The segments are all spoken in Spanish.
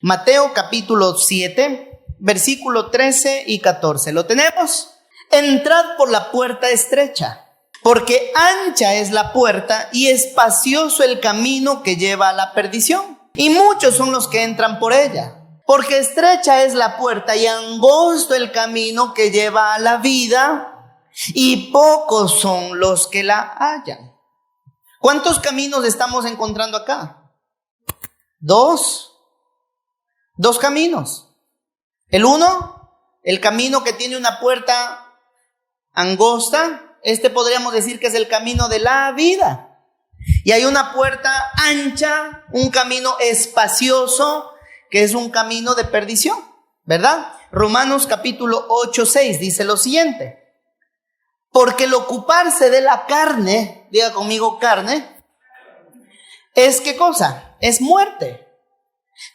Mateo capítulo 7, versículo 13 y 14. ¿Lo tenemos? Entrad por la puerta estrecha, porque ancha es la puerta y espacioso el camino que lleva a la perdición, y muchos son los que entran por ella. Porque estrecha es la puerta y angosto el camino que lleva a la vida, y pocos son los que la hallan. ¿Cuántos caminos estamos encontrando acá? Dos caminos. El uno, el camino que tiene una puerta angosta, podríamos decir que es el camino de la vida. Y hay una puerta ancha, un camino espacioso, que es un camino de perdición, ¿verdad? Romanos capítulo 8, 6 dice lo siguiente: porque el ocuparse de la carne, diga conmigo carne, es ¿qué cosa? Es muerte.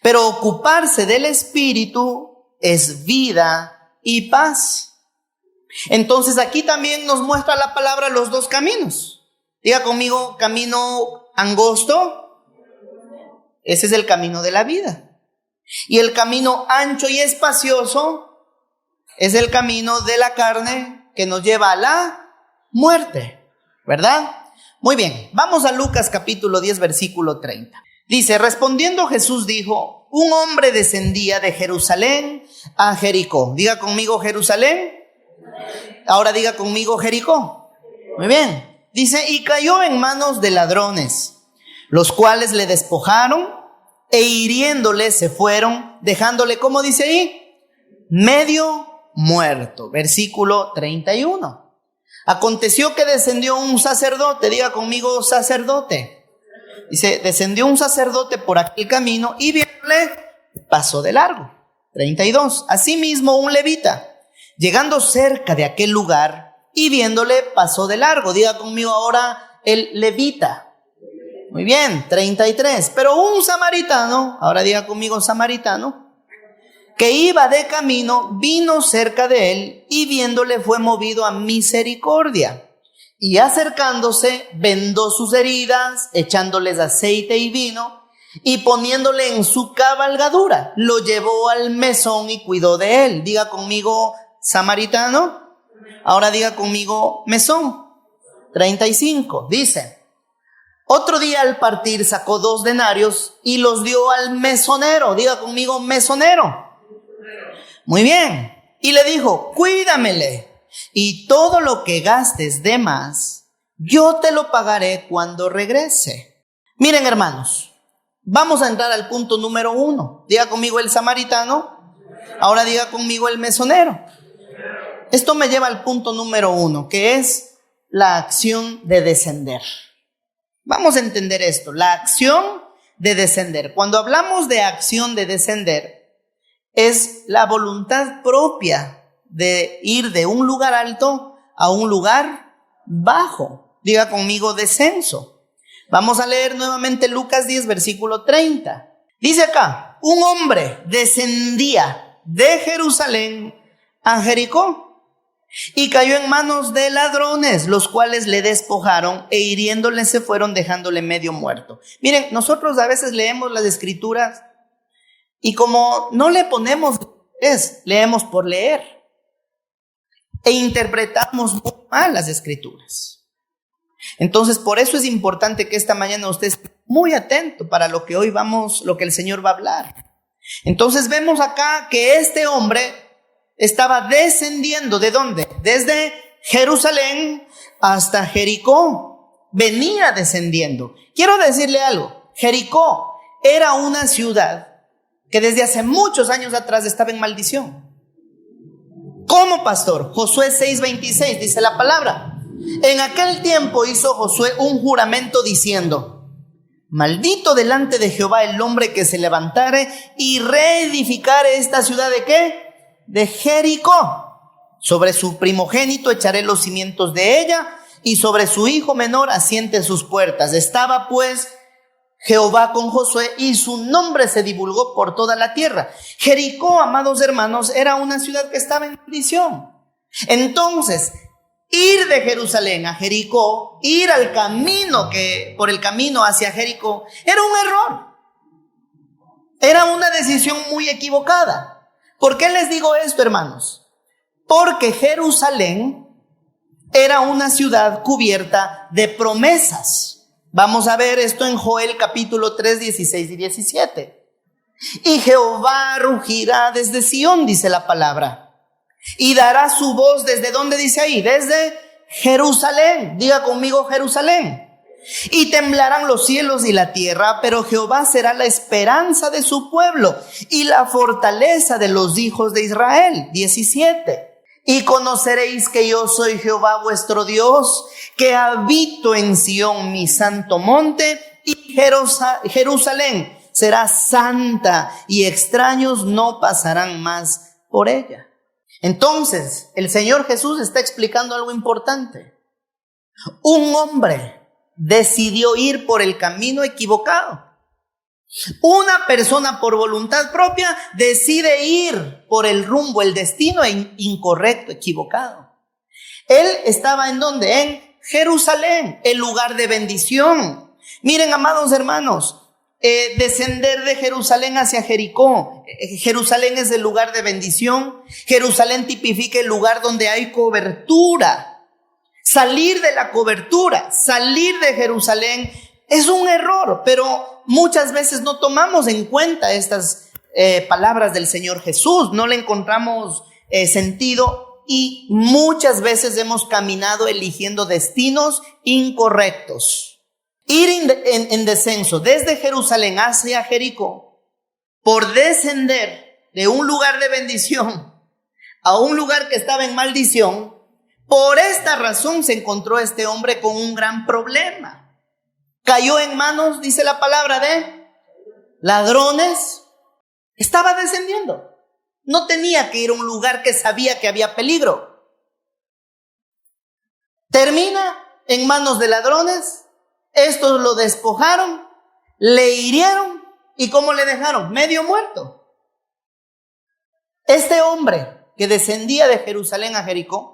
Pero ocuparse del espíritu es vida y paz. Entonces aquí también nos muestra la palabra los dos caminos. Diga conmigo, camino angosto, ese es el camino de la vida. Y el camino ancho y espacioso es el camino de la carne que nos lleva a la muerte, ¿verdad? Muy bien, vamos a Lucas capítulo 10, versículo 30. Dice, respondiendo Jesús dijo, un hombre descendía de Jerusalén a Jericó. Diga conmigo Jerusalén. Ahora diga conmigo Jericó. Muy bien. Dice, y cayó en manos de ladrones, los cuales le despojaron e hiriéndole se fueron, dejándole, ¿cómo dice ahí? Medio muerto. Versículo 31. Aconteció que descendió un sacerdote, diga conmigo sacerdote. Dice, descendió un sacerdote por aquel camino y viéndole pasó de largo. 32. Asimismo un levita, llegando cerca de aquel lugar y viéndole pasó de largo. Diga conmigo ahora el levita. Muy bien, 33. Pero un samaritano, ahora diga conmigo samaritano, que iba de camino, vino cerca de él y viéndole fue movido a misericordia. Y acercándose, vendó sus heridas, echándoles aceite y vino, y poniéndole en su cabalgadura, lo llevó al mesón y cuidó de él. Diga conmigo samaritano, ahora diga conmigo mesón. 35, dice, otro día al partir sacó 2 denarios y los dio al mesonero. Diga conmigo mesonero. Muy bien. Y le dijo, cuídamele, y todo lo que gastes de más, yo te lo pagaré cuando regrese. Miren, hermanos, vamos a entrar al punto número 1. Diga conmigo el samaritano, ahora diga conmigo el mesonero. Esto me lleva al punto número 1, que es la acción de descender. Vamos a entender esto, la acción de descender. Cuando hablamos de acción de descender, es la voluntad propia de ir de un lugar alto a un lugar bajo. Diga conmigo descenso. Vamos a leer nuevamente Lucas 10, versículo 30. Dice acá, un hombre descendía de Jerusalén a Jericó y cayó en manos de ladrones, los cuales le despojaron e hiriéndole se fueron, dejándole medio muerto. Miren, nosotros a veces leemos las escrituras y como no le ponemos leemos por leer e interpretamos muy mal las escrituras. Entonces, por eso es importante que esta mañana usted esté muy atento para lo que lo que el Señor va a hablar. Entonces, vemos acá que este hombre estaba descendiendo, ¿de dónde? Desde Jerusalén hasta Jericó. Venía descendiendo. Quiero decirle algo. Jericó era una ciudad que desde hace muchos años atrás estaba en maldición. ¿Cómo, pastor? Josué 6:26 dice la palabra. En aquel tiempo hizo Josué un juramento diciendo, maldito delante de Jehová el hombre que se levantare y reedificare esta ciudad ¿de qué? De Jericó. Sobre su primogénito echaré los cimientos de ella y sobre su hijo menor asiente sus puertas. Estaba pues Jehová con Josué y su nombre se divulgó por toda la tierra. Jericó, amados hermanos, era una ciudad que estaba en maldición. Entonces, ir de Jerusalén a Jericó, ir al camino por el camino hacia Jericó, era un error. Era una decisión muy equivocada. ¿Por qué les digo esto, hermanos? Porque Jerusalén era una ciudad cubierta de promesas. Vamos a ver esto en Joel capítulo 3, 16 y 17. Y Jehová rugirá desde Sión, dice la palabra, y dará su voz desde ¿dónde dice ahí? Desde Jerusalén. Diga conmigo Jerusalén. Y temblarán los cielos y la tierra, pero Jehová será la esperanza de su pueblo y la fortaleza de los hijos de Israel. 17. Y conoceréis que yo soy Jehová vuestro Dios, que habito en Sión mi santo monte, y Jerusalén será santa y extraños no pasarán más por ella. Entonces, el Señor Jesús está explicando algo importante. Un hombre decidió ir por el camino equivocado. Una persona por voluntad propia decide ir por el rumbo, el destino incorrecto, equivocado. Él estaba ¿en dónde? En Jerusalén, el lugar de bendición. Miren, amados hermanos, descender de Jerusalén hacia Jericó. Jerusalén es el lugar de bendición. Jerusalén tipifica el lugar donde hay cobertura. Salir de la cobertura, salir de Jerusalén es un error, pero muchas veces no tomamos en cuenta estas palabras del Señor Jesús, no le encontramos sentido y muchas veces hemos caminado eligiendo destinos incorrectos. Ir en descenso desde Jerusalén hacia Jericó, por descender de un lugar de bendición a un lugar que estaba en maldición. Por esta razón se encontró este hombre con un gran problema. Cayó en manos, dice la palabra, de ladrones. Estaba descendiendo. No tenía que ir a un lugar que sabía que había peligro. Termina en manos de ladrones. Estos lo despojaron, le hirieron y ¿cómo le dejaron? Medio muerto. Este hombre que descendía de Jerusalén a Jericó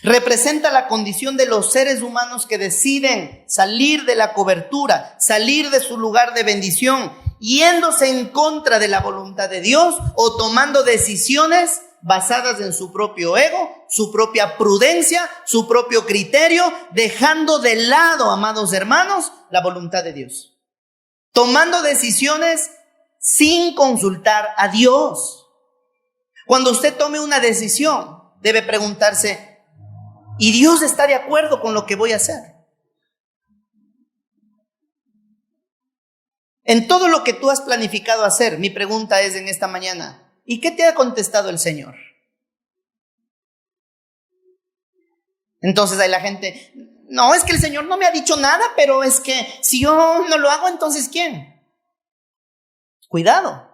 representa la condición de los seres humanos que deciden salir de la cobertura, salir de su lugar de bendición, yéndose en contra de la voluntad de Dios o tomando decisiones basadas en su propio ego, su propia prudencia, su propio criterio, dejando de lado, amados hermanos, la voluntad de Dios. Tomando decisiones sin consultar a Dios. Cuando usted tome una decisión, debe preguntarse, ¿y Dios está de acuerdo con lo que voy a hacer? En todo lo que tú has planificado hacer, mi pregunta es en esta mañana, ¿y qué te ha contestado el Señor? Entonces hay la gente, no, es que el Señor no me ha dicho nada, pero es que si yo no lo hago, entonces ¿quién? Cuidado.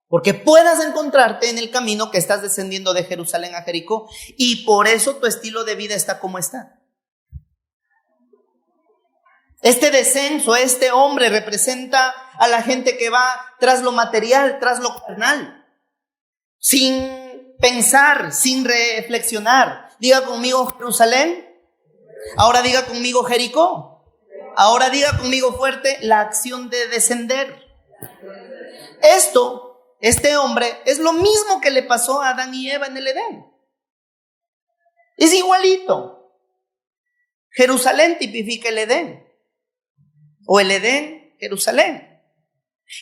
Porque puedas encontrarte en el camino que estás descendiendo de Jerusalén a Jericó y por eso tu estilo de vida está como está. Este descenso, este hombre representa a la gente que va tras lo material, tras lo carnal, sin pensar, sin reflexionar. Diga conmigo Jerusalén, ahora diga conmigo Jericó, ahora diga conmigo fuerte la acción de descender. Este hombre es lo mismo que le pasó a Adán y Eva en el Edén. Es igualito. Jerusalén tipifica el Edén. O el Edén, Jerusalén.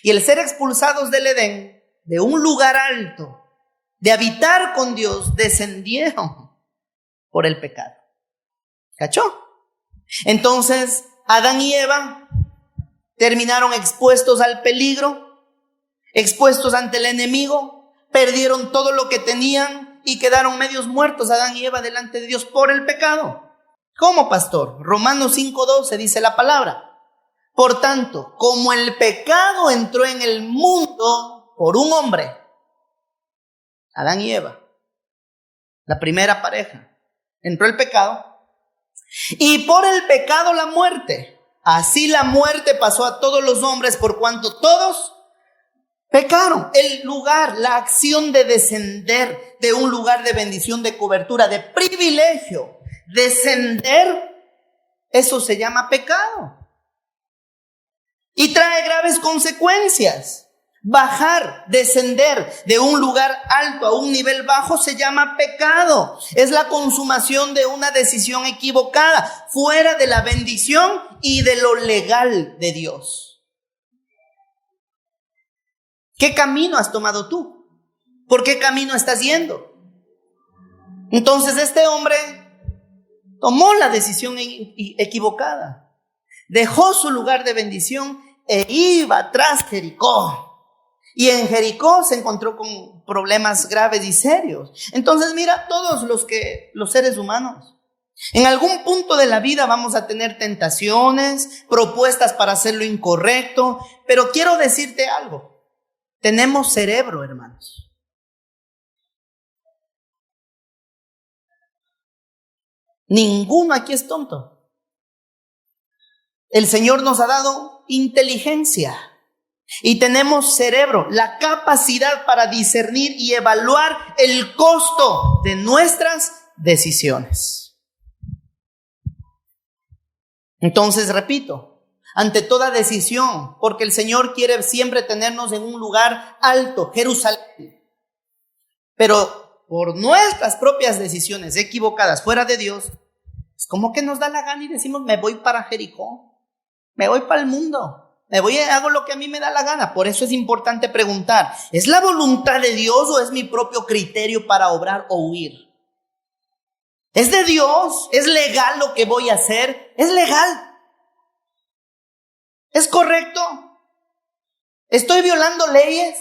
Y el ser expulsados del Edén, de un lugar alto, de habitar con Dios, descendieron por el pecado. ¿Cachó? Entonces, Adán y Eva terminaron expuestos al peligro, expuestos ante el enemigo, perdieron todo lo que tenían y quedaron medios muertos Adán y Eva delante de Dios por el pecado. ¿Cómo, pastor? Romanos 5:12 dice la palabra. Por tanto, como el pecado entró en el mundo por un hombre, Adán y Eva, la primera pareja, entró el pecado, y por el pecado la muerte. Así la muerte pasó a todos los hombres por cuanto todos pecaron. El lugar, la acción de descender de un lugar de bendición, de cobertura, de privilegio, descender, eso se llama pecado. Y trae graves consecuencias. Bajar, descender de un lugar alto a un nivel bajo se llama pecado. Es la consumación de una decisión equivocada, fuera de la bendición y de lo legal de Dios. ¿Qué camino has tomado tú? ¿Por qué camino estás yendo? Entonces este hombre tomó la decisión equivocada. Dejó su lugar de bendición e iba tras Jericó. Y en Jericó se encontró con problemas graves y serios. Entonces mira, todos los seres humanos, en algún punto de la vida vamos a tener tentaciones, propuestas para hacer lo incorrecto. Pero quiero decirte algo. Tenemos cerebro, hermanos. Ninguno aquí es tonto. El Señor nos ha dado inteligencia y tenemos cerebro, la capacidad para discernir y evaluar el costo de nuestras decisiones. Entonces, repito, ante toda decisión, porque el Señor quiere siempre tenernos en un lugar alto, Jerusalén, pero por nuestras propias decisiones equivocadas fuera de Dios, es como que nos da la gana y decimos, me voy para Jericó, me voy para el mundo. Hago lo que a mí me da la gana. Por eso es importante preguntar, ¿es la voluntad de Dios o es mi propio criterio para obrar o huir? ¿Es de Dios? ¿Es legal lo que voy a hacer? ¿Es legal? ¿Es correcto? ¿Estoy violando leyes?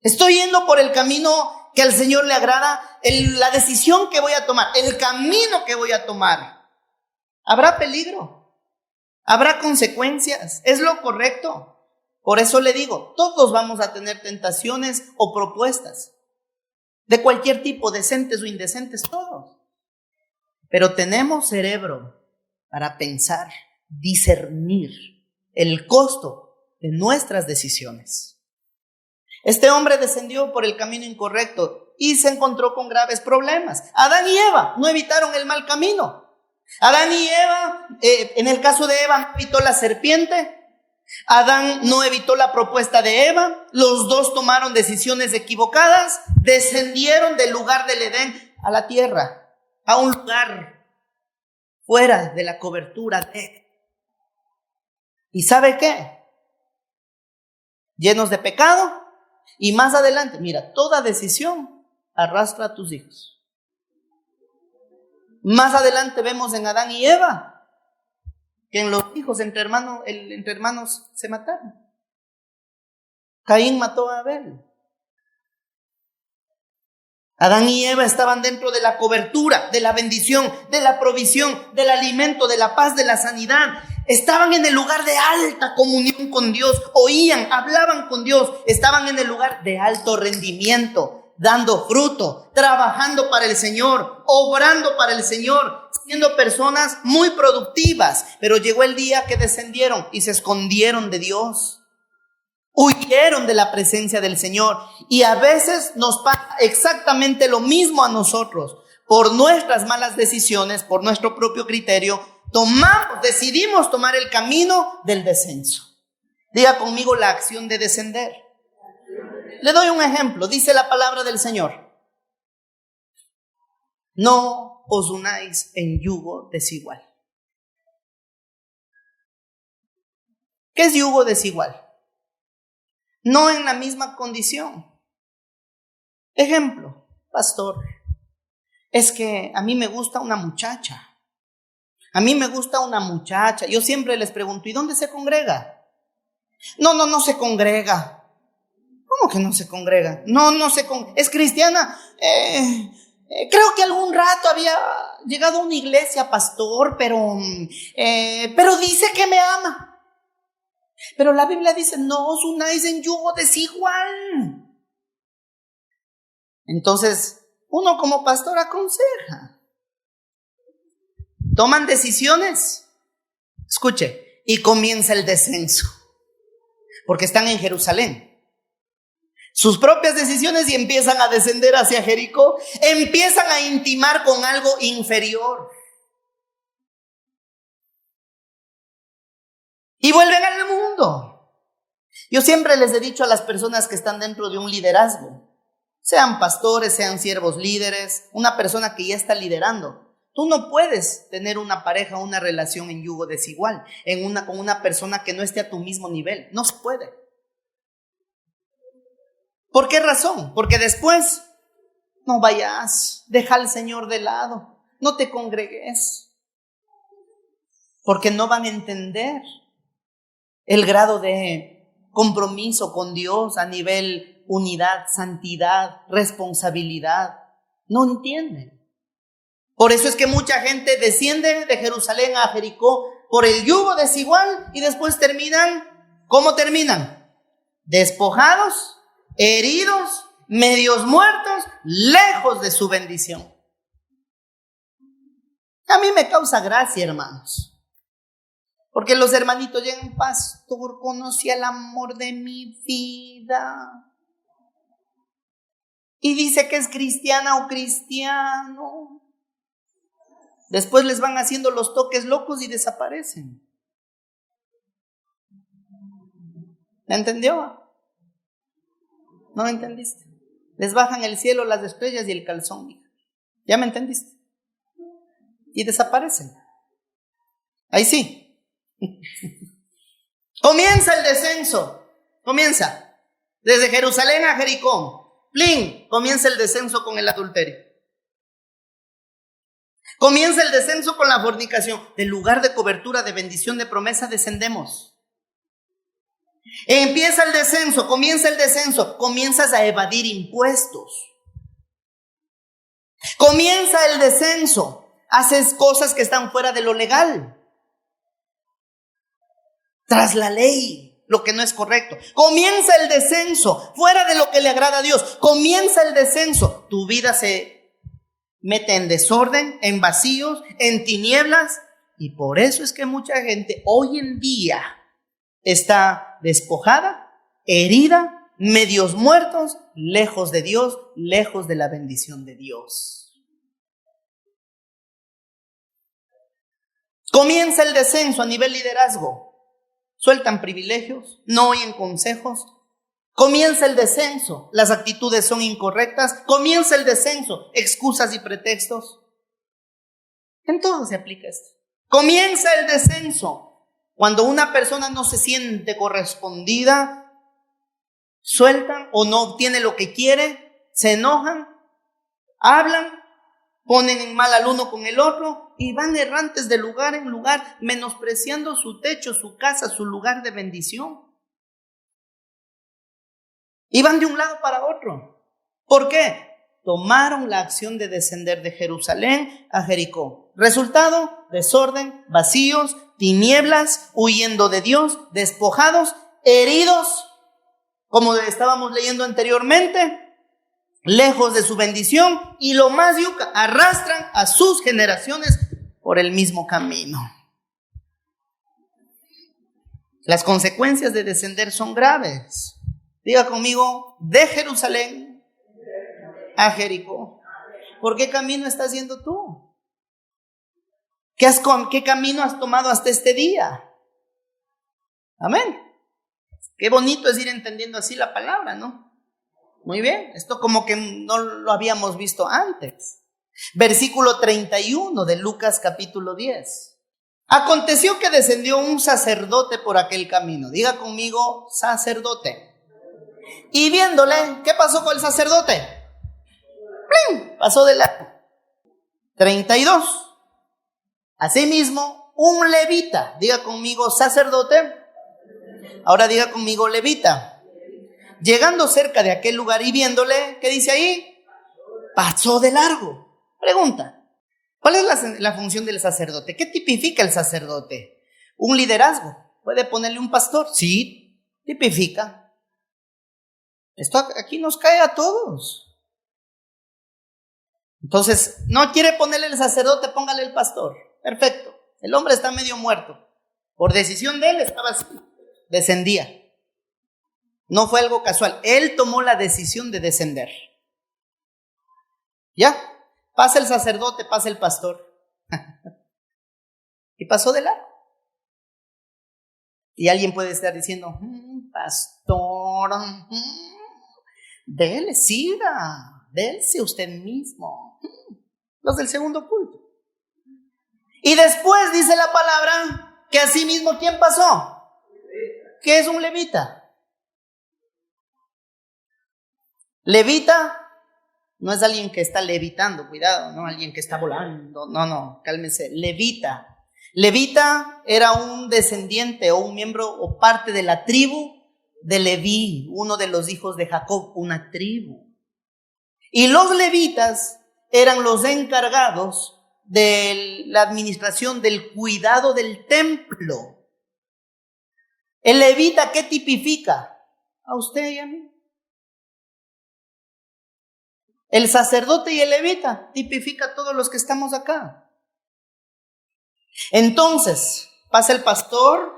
¿Estoy yendo por el camino que al Señor le agrada? La decisión que voy a tomar, el camino que voy a tomar, ¿habrá peligro? ¿Habrá consecuencias? ¿Es lo correcto? Por eso le digo, todos vamos a tener tentaciones o propuestas de cualquier tipo, decentes o indecentes, todos. Pero tenemos cerebro para pensar, discernir el costo de nuestras decisiones. Este hombre descendió por el camino incorrecto y se encontró con graves problemas. Adán y Eva no evitaron el mal camino. Adán y Eva, en el caso de Eva, no evitó la serpiente. Adán no evitó la propuesta de Eva. Los dos tomaron decisiones equivocadas. Descendieron del lugar del Edén a la tierra, a un lugar fuera de la cobertura de. ¿Y sabe qué? Llenos de pecado. Y más adelante, mira, toda decisión arrastra a tus hijos. Más adelante vemos en Adán y Eva que en los hijos entre hermanos se mataron. Caín mató a Abel. Adán y Eva estaban dentro de la cobertura, de la bendición, de la provisión, del alimento, de la paz, de la sanidad. Estaban en el lugar de alta comunión con Dios, oían, hablaban con Dios, estaban en el lugar de alto rendimiento, dando fruto, trabajando para el Señor, obrando para el Señor, siendo personas muy productivas. Pero llegó el día que descendieron y se escondieron de Dios. Huyeron de la presencia del Señor. Y a veces nos pasa exactamente lo mismo a nosotros. Por nuestras malas decisiones, por nuestro propio criterio, decidimos tomar el camino del descenso. Diga conmigo la acción de descender. Le doy un ejemplo. Dice la palabra del Señor: no os unáis en yugo desigual. ¿Qué es yugo desigual? No en la misma condición. Ejemplo, pastor, es que a mí me gusta una muchacha. A mí me gusta una muchacha. Yo siempre les pregunto, ¿y dónde se congrega? No se congrega. ¿Cómo que no se congrega? No se congrega. ¿Es cristiana? Creo que algún rato había llegado a una iglesia, pastor, pero dice que me ama. Pero la Biblia dice, no os unáis en yugo desigual. Entonces, uno como pastor aconseja. Toman decisiones. Escuche, y comienza el descenso. Porque están en Jerusalén. Sus propias decisiones y empiezan a descender hacia Jericó. Empiezan a intimar con algo inferior. Y vuelven al mundo. Yo siempre les he dicho a las personas que están dentro de un liderazgo, sean pastores, sean siervos líderes, una persona que ya está liderando, tú no puedes tener una pareja, una relación en yugo desigual, con una persona que no esté a tu mismo nivel. No se puede. ¿Por qué razón? Porque después no vayas, deja al Señor de lado, no te congregues, porque no van a entender el grado de compromiso con Dios a nivel unidad, santidad, responsabilidad. No entienden. Por eso es que mucha gente desciende de Jerusalén a Jericó por el yugo desigual y después terminan, ¿cómo terminan? Despojados, heridos, medios muertos, lejos de su bendición. A mí me causa gracia, hermanos. Porque los hermanitos llegan, pastor, conocí el amor de mi vida. Y dice que es cristiana o cristiano. Después les van haciendo los toques locos y desaparecen. ¿Me entendió? ¿No me entendiste? Les bajan el cielo, las estrellas y el calzón, hija. ¿Ya me entendiste? Y desaparecen. Ahí sí. Comienza el descenso. Comienza. Desde Jerusalén a Jericó. ¡Plin! Comienza el descenso con el adulterio. Comienza el descenso con la fornicación. Del lugar de cobertura, de bendición, de promesa, descendemos. Empieza el descenso, comienza el descenso. Comienzas a evadir impuestos. Comienza el descenso. Haces cosas que están fuera de lo legal. Tras la ley, lo que no es correcto. Comienza el descenso, fuera de lo que le agrada a Dios. Comienza el descenso. Tu vida se mete en desorden, en vacíos, en tinieblas. Y por eso es que mucha gente hoy en día está despojada, herida, medios muertos, lejos de Dios, lejos de la bendición de Dios. Comienza el descenso a nivel liderazgo. Sueltan privilegios, no oyen consejos. Comienza el descenso, las actitudes son incorrectas. Comienza el descenso, excusas y pretextos. En todo se aplica esto. Comienza el descenso, cuando una persona no se siente correspondida, sueltan o no obtiene lo que quiere, se enojan, hablan, ponen en mal al uno con el otro y van errantes de lugar en lugar, menospreciando su techo, su casa, su lugar de bendición. Y van de un lado para otro. ¿Por qué? Tomaron la acción de descender de Jerusalén a Jericó. Resultado, desorden, vacíos, tinieblas, huyendo de Dios, despojados, heridos, como estábamos leyendo anteriormente, lejos de su bendición, y lo más yuca, arrastran a sus generaciones por el mismo camino. Las consecuencias de descender son graves. Diga conmigo, de Jerusalén a Jericó. ¿Por qué camino estás yendo tú? ¿Qué camino has tomado hasta este día? Amén. Qué bonito es ir entendiendo así la palabra, ¿no? Muy bien, esto como que no lo habíamos visto antes. Versículo 31 de Lucas capítulo 10. Aconteció que descendió un sacerdote por aquel camino. Diga conmigo, sacerdote. Y viéndole, ¿qué pasó con el sacerdote? Pasó de largo. 32. Asimismo, un levita. Diga conmigo, sacerdote. Ahora diga conmigo, levita. Llegando cerca de aquel lugar y viéndole, ¿qué dice ahí? Pasó de largo. Pregunta, ¿cuál es la función del sacerdote? ¿Qué tipifica el sacerdote? Un liderazgo. ¿Puede ponerle un pastor? Sí, tipifica. Esto aquí nos cae a todos. Entonces, no quiere ponerle el sacerdote, póngale el pastor. Perfecto. El hombre está medio muerto. Por decisión de él estaba así. Descendía. No fue algo casual. Él tomó la decisión de descender. ¿Ya? Pasa el sacerdote, pasa el pastor. Y pasó de largo. Y alguien puede estar diciendo, pastor, dele, siga, délse usted mismo. Los del segundo culto. Y después dice la palabra que así mismo, ¿quién pasó? ¿Qué es un levita? Levita no es alguien que está levitando, cuidado, no alguien que está volando, no, cálmense. Levita era un descendiente o un miembro o parte de la tribu de Leví, uno de los hijos de Jacob, una tribu. Y los levitas eran los encargados de la administración del cuidado del templo. El levita, ¿qué tipifica? A usted y a mí. El sacerdote y el levita tipifica a todos los que estamos acá. Entonces, pasa el pastor,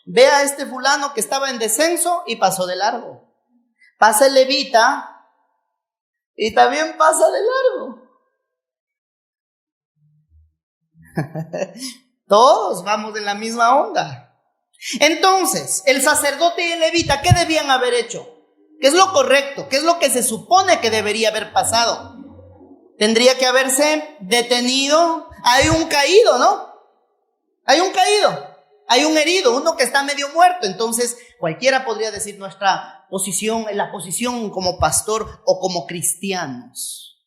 ve a este fulano que estaba en descenso y pasó de largo. Pasa el levita y también pasa de largo. Todos vamos en la misma onda. Entonces, el sacerdote y el levita, ¿qué debían haber hecho? ¿Qué es lo correcto? ¿Qué es lo que se supone que debería haber pasado? Tendría que haberse detenido. Hay un caído, ¿no? Hay un caído, hay un herido, uno que está medio muerto. Entonces, cualquiera podría decir nuestra posición, la posición como pastor o como cristianos.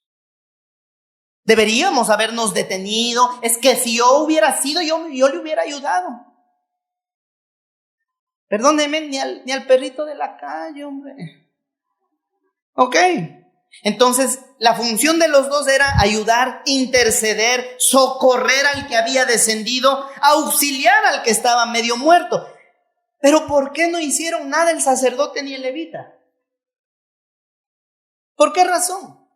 Deberíamos habernos detenido. Es que si yo hubiera sido, yo le hubiera ayudado. Perdóneme, ni al perrito de la calle, hombre. Ok. Entonces, la función de los dos era ayudar, interceder, socorrer al que había descendido, auxiliar al que estaba medio muerto. Pero ¿por qué no hicieron nada el sacerdote ni el levita? ¿Por qué razón?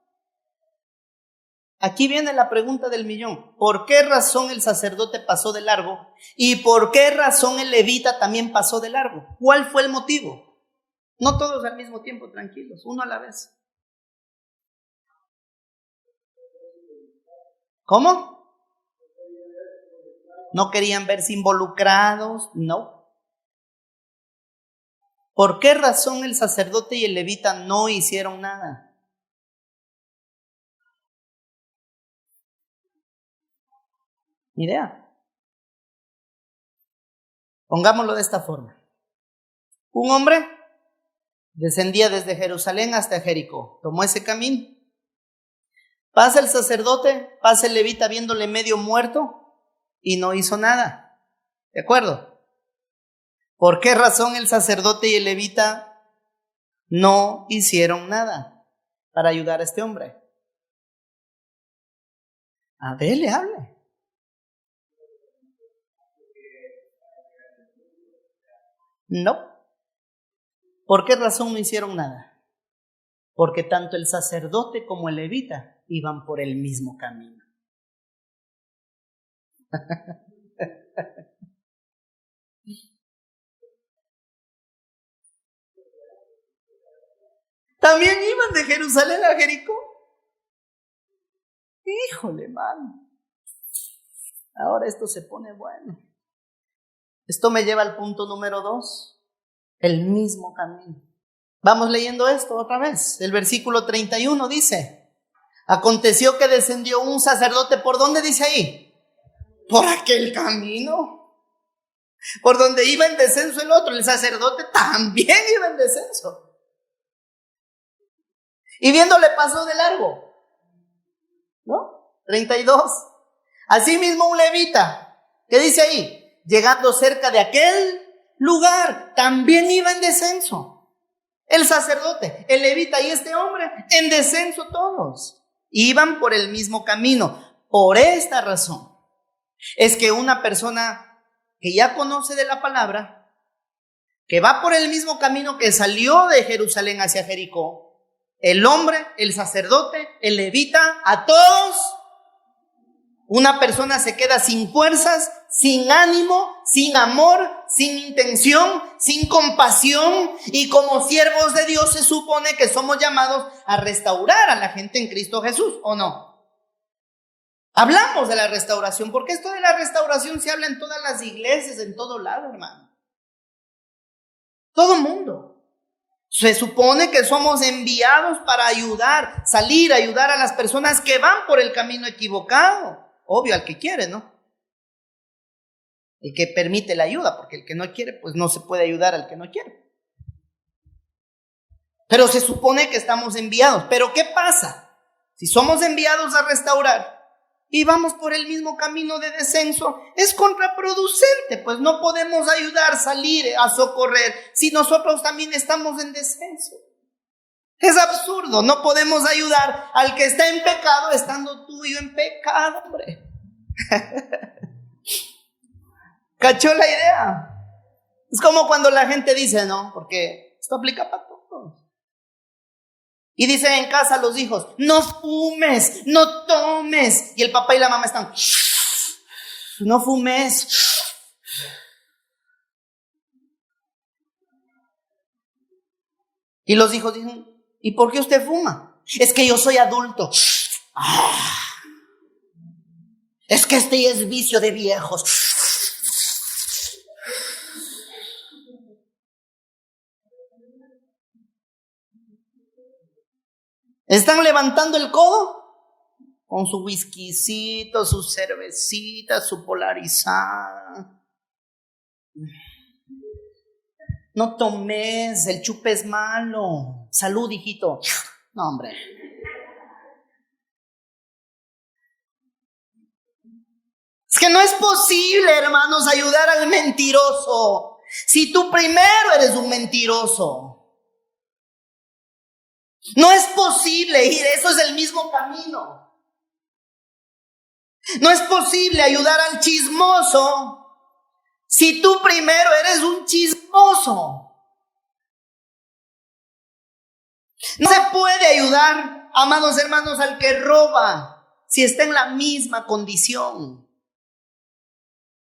Aquí viene la pregunta del millón. ¿Por qué razón el sacerdote pasó de largo? ¿Y por qué razón el levita también pasó de largo? ¿Cuál fue el motivo? No todos al mismo tiempo, tranquilos, uno a la vez. ¿Cómo? ¿No querían verse involucrados? No. ¿Por qué razón el sacerdote y el levita no hicieron nada? Ni idea. Pongámoslo de esta forma. Un hombre descendía desde Jerusalén hasta Jericó. Tomó ese camino. Pasa el sacerdote, pasa el levita viéndole medio muerto y no hizo nada. ¿De acuerdo? ¿Por qué razón el sacerdote y el levita no hicieron nada para ayudar a este hombre? A ver, le hable. No. ¿Por qué razón no hicieron nada? Porque tanto el sacerdote como el levita iban por el mismo camino. También iban de Jerusalén a Jericó. Híjole, mano. Ahora esto se pone bueno. Esto me lleva al punto número 2. El mismo camino. Vamos leyendo esto otra vez. El versículo 31 dice: aconteció que descendió un sacerdote. ¿Por dónde dice ahí? Por aquel camino. Por donde iba en descenso el otro. El sacerdote también iba en descenso. Y viéndole pasó de largo. ¿No? 32. Asimismo un levita. ¿Qué dice ahí? Llegando cerca de aquel lugar, también iba en descenso. El sacerdote, el levita y este hombre, en descenso todos. Iban por el mismo camino. Por esta razón es que una persona que ya conoce de la palabra, que va por el mismo camino que salió de Jerusalén hacia Jericó, el hombre, el sacerdote, el levita, a todos, una persona se queda sin fuerzas, sin ánimo, sin amor, sin intención, sin compasión, y como siervos de Dios se supone que somos llamados a restaurar a la gente en Cristo Jesús, ¿o no? Hablamos de la restauración, porque esto de la restauración se habla en todas las iglesias, en todo lado, hermano. Todo mundo. Se supone que somos enviados para ayudar, ayudar a las personas que van por el camino equivocado. Obvio, al que quiere, ¿no? El que permite la ayuda, porque el que no quiere, pues no se puede ayudar al que no quiere. Pero se supone que estamos enviados. ¿Pero qué pasa? Si somos enviados a restaurar y vamos por el mismo camino de descenso, es contraproducente, pues no podemos ayudar, salir a socorrer si nosotros también estamos en descenso. Es absurdo, no podemos ayudar al que está en pecado estando tú y yo en pecado, hombre. ¿Cachó la idea? Es como cuando la gente dice, no, porque esto aplica para todos. Y dicen en casa a los hijos, no fumes, no tomes. Y el papá y la mamá están, no fumes. Y los hijos dicen, ¿y por qué usted fuma? Es que yo soy adulto. Es que este es vicio de viejos. Están levantando el codo con su whiskycito, su cervecita, su polarizada. No tomes, el chupe es malo. Salud, hijito. No, hombre. Es que no es posible, hermanos, ayudar al mentiroso si tú primero eres un mentiroso. No es posible ir, eso es el mismo camino. No es posible ayudar al chismoso si tú primero eres un chismoso. No se puede ayudar, amados hermanos, al que roba si está en la misma condición.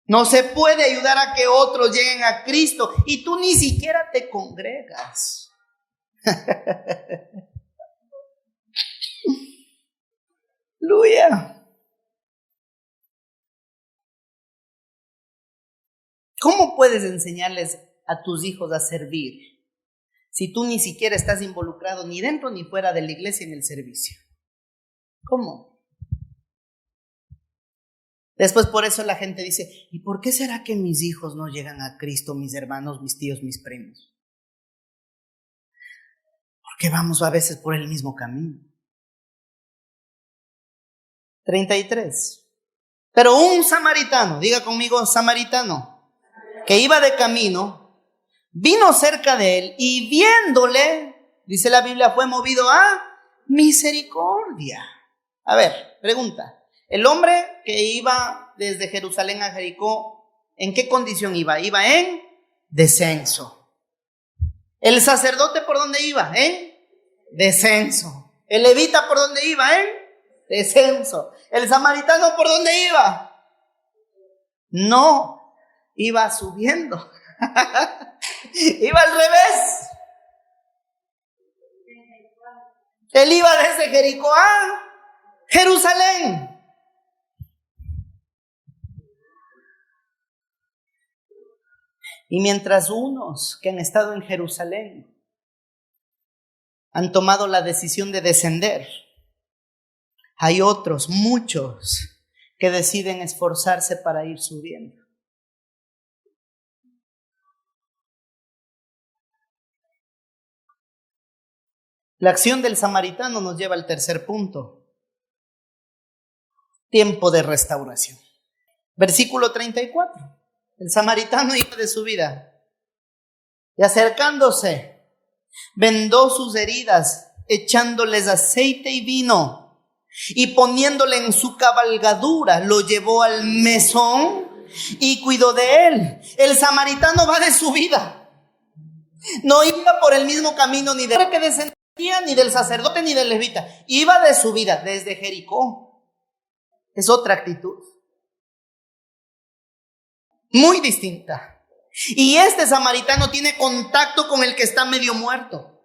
No se puede ayudar a que otros lleguen a Cristo y tú ni siquiera te congregas. Aleluya. ¿Cómo puedes enseñarles a tus hijos a servir si tú ni siquiera estás involucrado ni dentro ni fuera de la iglesia en el servicio? ¿Cómo? Después por eso la gente dice, ¿y por qué será que mis hijos no llegan a Cristo, mis hermanos, mis tíos, mis primos? Porque vamos a veces por el mismo camino. 33. Pero un samaritano, diga conmigo samaritano, que iba de camino, vino cerca de él y viéndole, dice la Biblia, fue movido a misericordia. A ver, pregunta. El hombre que iba desde Jerusalén a Jericó, ¿en qué condición iba? Iba en descenso. El sacerdote, ¿por dónde iba? En descenso. El levita, ¿por dónde iba? En descenso. El samaritano, ¿por dónde iba? No, iba subiendo. Iba al revés. Él iba desde Jericó a Jerusalén. Y mientras unos que han estado en Jerusalén han tomado la decisión de descender, hay otros, muchos, que deciden esforzarse para ir subiendo. La acción del samaritano nos lleva al tercer punto. Tiempo de restauración. Versículo 34. El samaritano iba de su vida y acercándose, vendó sus heridas, echándoles aceite y vino y poniéndole en su cabalgadura, lo llevó al mesón y cuidó de él. El samaritano va de su vida. No iba por el mismo camino ni de que descendía, ni del sacerdote, ni del levita. Iba de su vida desde Jericó. Es otra actitud. Muy distinta. Y este samaritano tiene contacto con el que está medio muerto.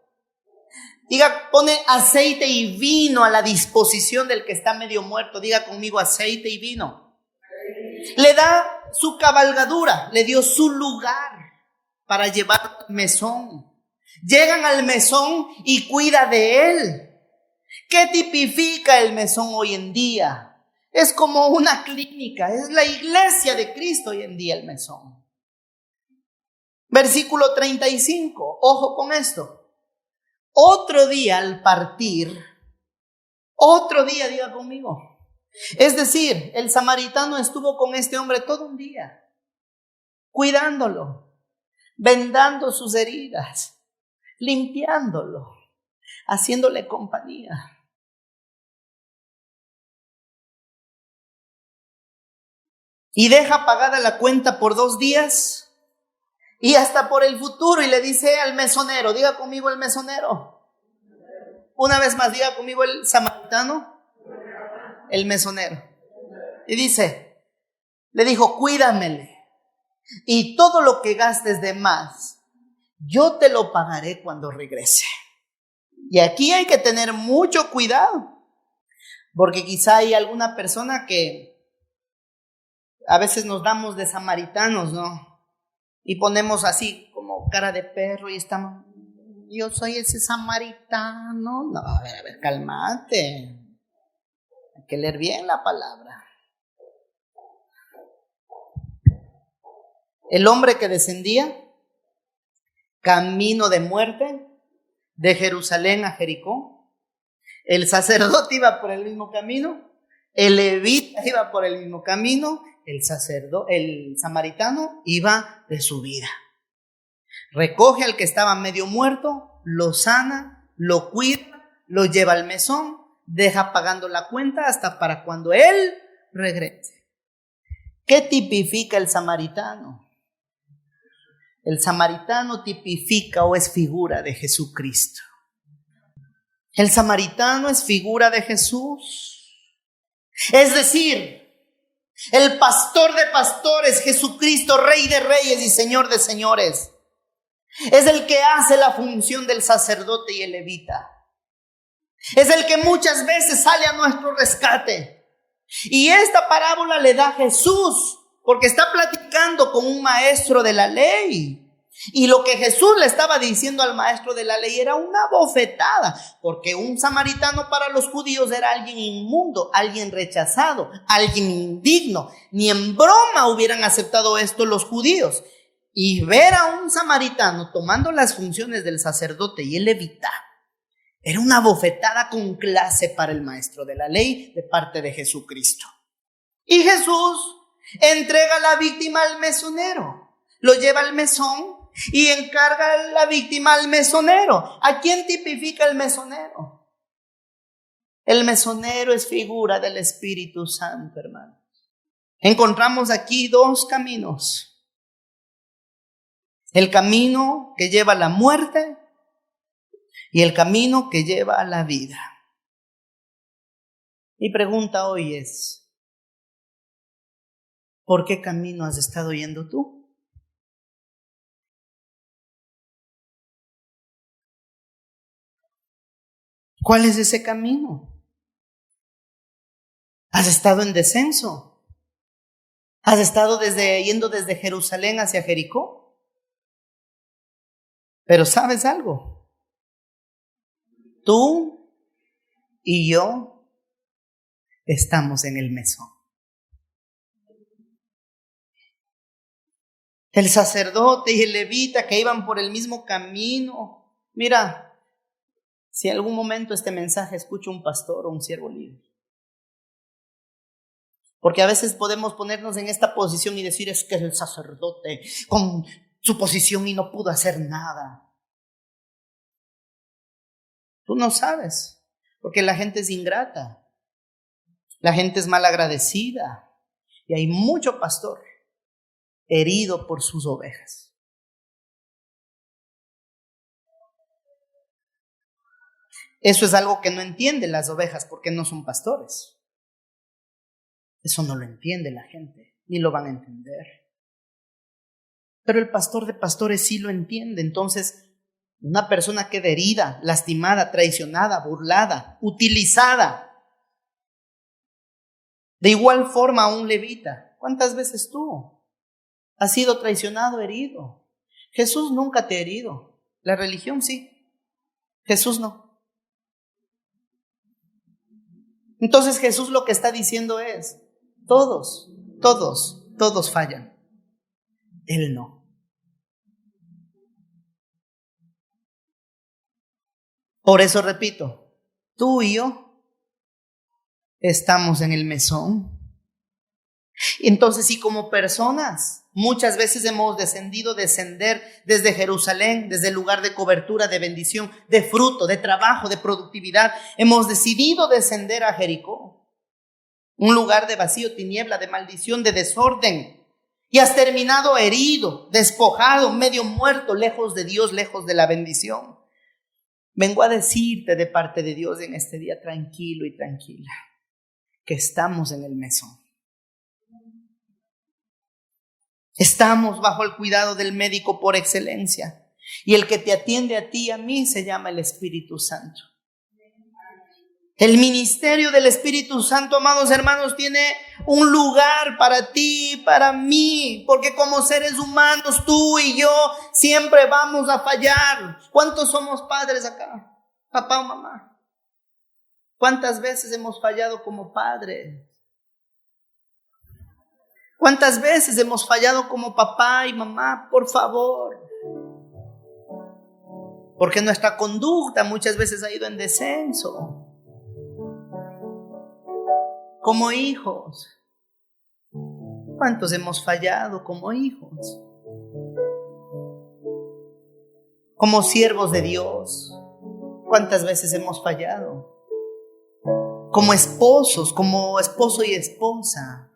Diga, pone aceite y vino a la disposición del que está medio muerto. Diga conmigo, aceite y vino. Le da su cabalgadura, le dio su lugar. para llevar al mesón. Llegan al mesón y cuida de él. ¿Qué tipifica el mesón hoy en día? Es como una clínica, es la iglesia de Cristo hoy en día el mesón. Versículo 35, ojo con esto. Otro día al partir, otro día, diga conmigo. Es decir, el samaritano estuvo con este hombre todo un día, cuidándolo, vendando sus heridas, limpiándolo, haciéndole compañía. Y deja pagada la cuenta por 2 días y hasta por el futuro. Y le dice al mesonero, diga conmigo el mesonero. Una vez más, diga conmigo el samaritano, el mesonero. Y dice, le dijo, cuídamele. Y todo lo que gastes de más, yo te lo pagaré cuando regrese. Y aquí hay que tener mucho cuidado, porque quizá hay alguna persona que a veces nos damos de samaritanos, ¿no? Y ponemos así como cara de perro y estamos, yo soy ese samaritano. No, a ver, cálmate. Hay que leer bien la palabra. El hombre que descendía camino de muerte de Jerusalén a Jericó, el sacerdote iba por el mismo camino, el levita iba por el mismo camino, el samaritano iba de su vida. Recoge al que estaba medio muerto, lo sana, lo cuida, lo lleva al mesón, deja pagando la cuenta hasta para cuando él regrese. ¿Qué tipifica el samaritano? El samaritano tipifica o es figura de Jesucristo. El samaritano es figura de Jesús. Es decir, el pastor de pastores, Jesucristo, Rey de reyes y Señor de señores, es el que hace la función del sacerdote y el levita. Es el que muchas veces sale a nuestro rescate. Y esta parábola le da Jesús, porque está platicando con un maestro de la ley. Y lo que Jesús le estaba diciendo al maestro de la ley era una bofetada, porque un samaritano para los judíos era alguien inmundo, alguien rechazado, alguien indigno. Ni en broma hubieran aceptado esto los judíos. Y ver a un samaritano tomando las funciones del sacerdote y el levita era una bofetada con clase para el maestro de la ley de parte de Jesucristo. Y Jesús entrega a la víctima al mesonero, lo lleva al mesón y encarga a la víctima al mesonero. ¿A quién tipifica el mesonero? El mesonero es figura del Espíritu Santo, hermanos. Encontramos aquí 2 caminos. El camino que lleva a la muerte y el camino que lleva a la vida. Mi pregunta hoy es, ¿por qué camino has estado yendo tú? ¿Cuál es ese camino? ¿Has estado en descenso? ¿Has estado yendo desde Jerusalén hacia Jericó? Pero ¿sabes algo? Tú y yo estamos en el mesón. El sacerdote y el levita que iban por el mismo camino. Mira, si en algún momento este mensaje escucha un pastor o un siervo libre. Porque a veces podemos ponernos en esta posición y decir, es que es el sacerdote con su posición y no pudo hacer nada. Tú no sabes, porque la gente es ingrata, la gente es malagradecida y hay mucho pastor herido por sus ovejas. Eso es algo que no entienden las ovejas porque no son pastores. Eso no lo entiende la gente, ni lo van a entender. Pero el pastor de pastores sí lo entiende. Entonces, una persona queda herida, lastimada, traicionada, burlada, utilizada. De igual forma un levita. ¿Cuántas veces tú has sido traicionado, herido? Jesús nunca te ha herido. La religión sí. Jesús no. Entonces Jesús lo que está diciendo es, todos fallan. Él no. Por eso repito, tú y yo estamos en el mesón. Entonces, si como personas muchas veces hemos descender desde Jerusalén, desde el lugar de cobertura, de bendición, de fruto, de trabajo, de productividad, hemos decidido descender a Jericó, un lugar de vacío, tiniebla, de maldición, de desorden, y has terminado herido, despojado, medio muerto, lejos de Dios, lejos de la bendición. Vengo a decirte de parte de Dios en este día, tranquilo y tranquila, que estamos en el mesón. Estamos bajo el cuidado del médico por excelencia. Y el que te atiende a ti y a mí se llama el Espíritu Santo. El ministerio del Espíritu Santo, amados hermanos, tiene un lugar para ti y para mí. Porque como seres humanos, tú y yo siempre vamos a fallar. ¿Cuántos somos padres acá? Papá o mamá. ¿Cuántas veces hemos fallado como padres? ¿Cuántas veces hemos fallado como papá y mamá? Por favor. Porque nuestra conducta muchas veces ha ido en descenso. Como hijos. ¿Cuántos hemos fallado como hijos? Como siervos de Dios. ¿Cuántas veces hemos fallado? Como esposos, como esposo y esposa.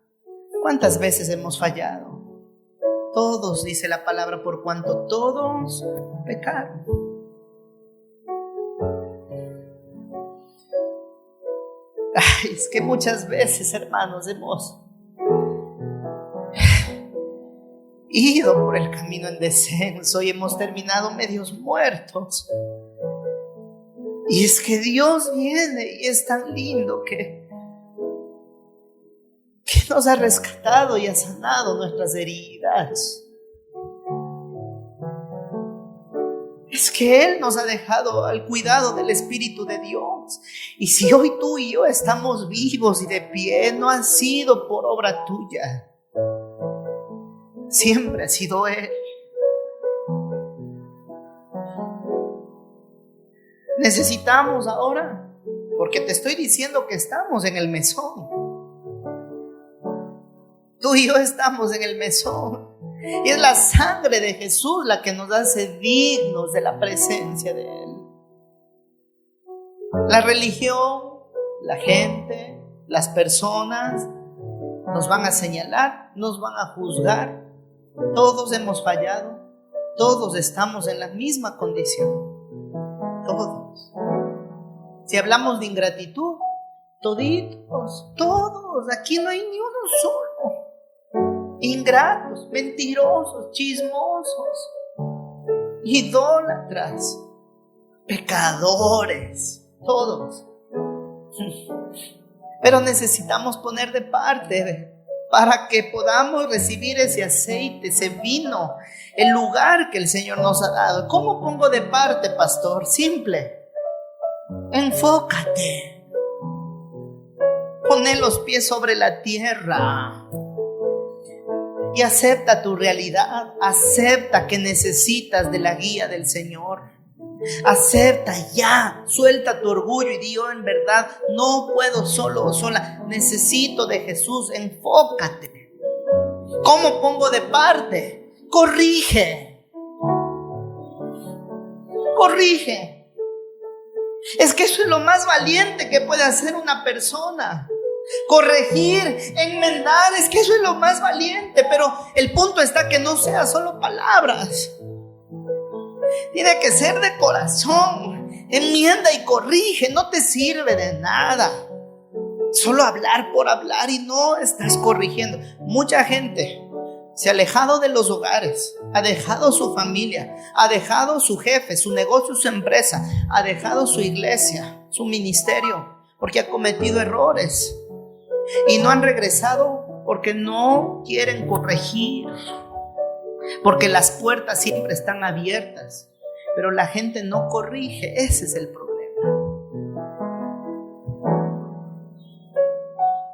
¿Cuántas veces hemos fallado? Todos, dice la palabra, por cuanto todos pecaron. Ay, es que muchas veces, hermanos, hemos ido por el camino en descenso y hemos terminado medios muertos. Y es que Dios viene y es tan lindo que nos ha rescatado y ha sanado nuestras heridas. Es que Él nos ha dejado al cuidado del Espíritu de Dios. Y si hoy tú y yo estamos vivos y de pie, no ha sido por obra tuya. Siempre ha sido Él. Necesitamos ahora, porque te estoy diciendo que estamos en el mesón. Tú y yo estamos en el mesón. Y es la sangre de Jesús la que nos hace dignos de la presencia de Él. La religión, la gente, las personas nos van a señalar, nos van a juzgar. Todos hemos fallado. Todos estamos en la misma condición. Todos. Si hablamos de ingratitud, toditos, todos. Aquí no hay ni uno solo. Ingratos, mentirosos, chismosos, idólatras, pecadores, todos. Pero necesitamos poner de parte para que podamos recibir ese aceite, ese vino, el lugar que el Señor nos ha dado. ¿Cómo pongo de parte, pastor? Simple. Enfócate. Poné los pies sobre la tierra. Y acepta tu realidad, acepta que necesitas de la guía del Señor. Acepta ya, suelta tu orgullo y di: yo en verdad no puedo solo o sola, necesito de Jesús. Enfócate. ¿Cómo pongo de parte? Corrige. Corrige. Es que eso es lo más valiente que puede hacer una persona. Corregir, enmendar, es que eso es lo más valiente. Pero el punto está que no sea solo palabras. Tiene que ser de corazón. Enmienda y corrige. No te sirve de nada solo hablar por hablar y no estás corrigiendo. Mucha gente se ha alejado de los hogares, ha dejado su familia, ha dejado su jefe, su negocio, su empresa, ha dejado su iglesia, su ministerio, porque ha cometido errores. Y no han regresado porque no quieren corregir. porque las puertas siempre están abiertas, pero la gente no corrige. Ese es el problema.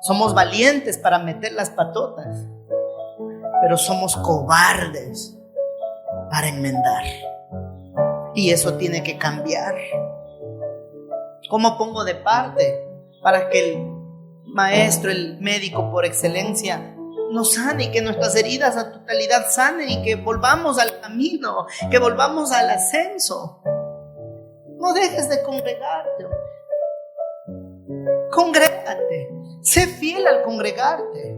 Somos valientes para meter las patotas, pero somos cobardes para enmendar. Y eso tiene que cambiar. ¿Cómo pongo de parte para que el maestro, el médico por excelencia, nos sane y que nuestras heridas a totalidad sanen y que volvamos al camino, que volvamos al ascenso? No dejes de congregarte. Congrégate. Sé fiel al congregarte.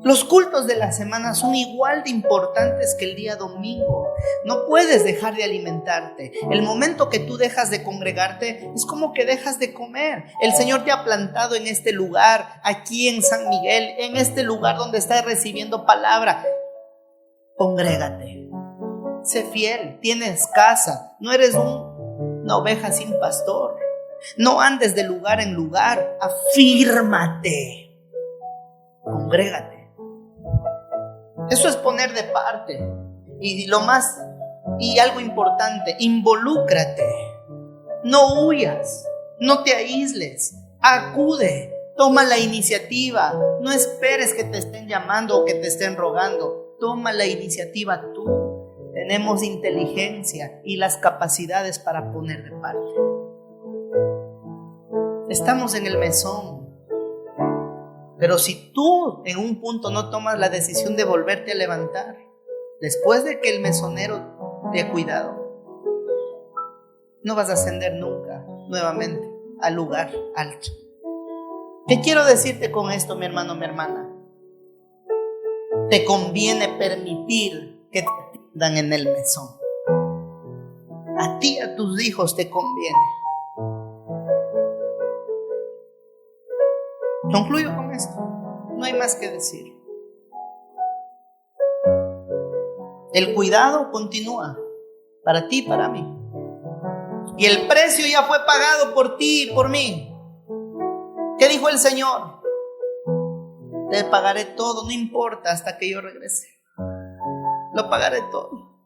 Los cultos de la semana son igual de importantes que el día domingo. No puedes dejar de alimentarte. El momento que tú dejas de congregarte es como que dejas de comer. El Señor te ha plantado en este lugar, aquí en San Miguel, en este lugar donde estás recibiendo palabra. Congrégate. Sé fiel. Tienes casa. No eres una oveja sin pastor. No andes de lugar en lugar. Afírmate. Congrégate. Eso es poner de parte. Y algo importante, involúcrate. No huyas, no te aísles, acude, toma la iniciativa. No esperes que te estén llamando o que te estén rogando. Toma la iniciativa tú. Tenemos inteligencia y las capacidades para poner de parte. Estamos en el mesón. Pero si tú en un punto no tomas la decisión de volverte a levantar, después de que el mesonero te ha cuidado, no vas a ascender nunca nuevamente al lugar alto. ¿Qué quiero decirte con esto, mi hermano, mi hermana? Te conviene permitir que te atiendan en el mesón. A ti y a tus hijos te conviene. Concluyo con esto. No hay más que decir. El cuidado continúa para ti y para mí. Y el precio ya fue pagado por ti y por mí. ¿Qué dijo el Señor? Te pagaré todo, no importa, hasta que yo regrese. Lo pagaré todo.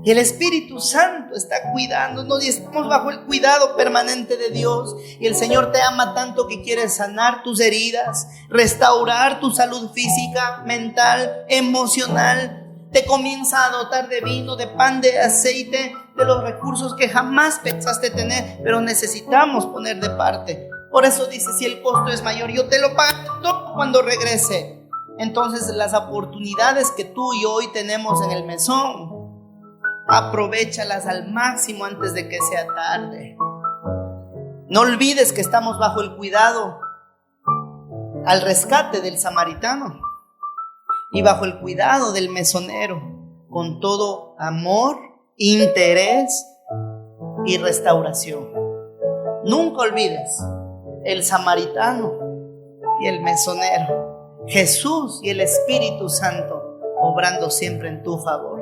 Y el Espíritu Santo está cuidándonos y estamos bajo el cuidado permanente de Dios. Y el Señor te ama tanto que quiere sanar tus heridas, restaurar tu salud física, mental, emocional. Te comienza a dotar de vino, de pan, de aceite, de los recursos que jamás pensaste tener, pero necesitamos poner de parte. Por eso dice, si el costo es mayor, yo te lo pago todo cuando regrese. Entonces las oportunidades que tú y yo hoy tenemos en el mesón, aprovéchalas al máximo antes de que sea tarde. No olvides que estamos bajo el cuidado al rescate del samaritano y bajo el cuidado del mesonero, con todo amor, interés y restauración. Nunca olvides el samaritano y el mesonero, Jesús y el Espíritu Santo obrando siempre en tu favor.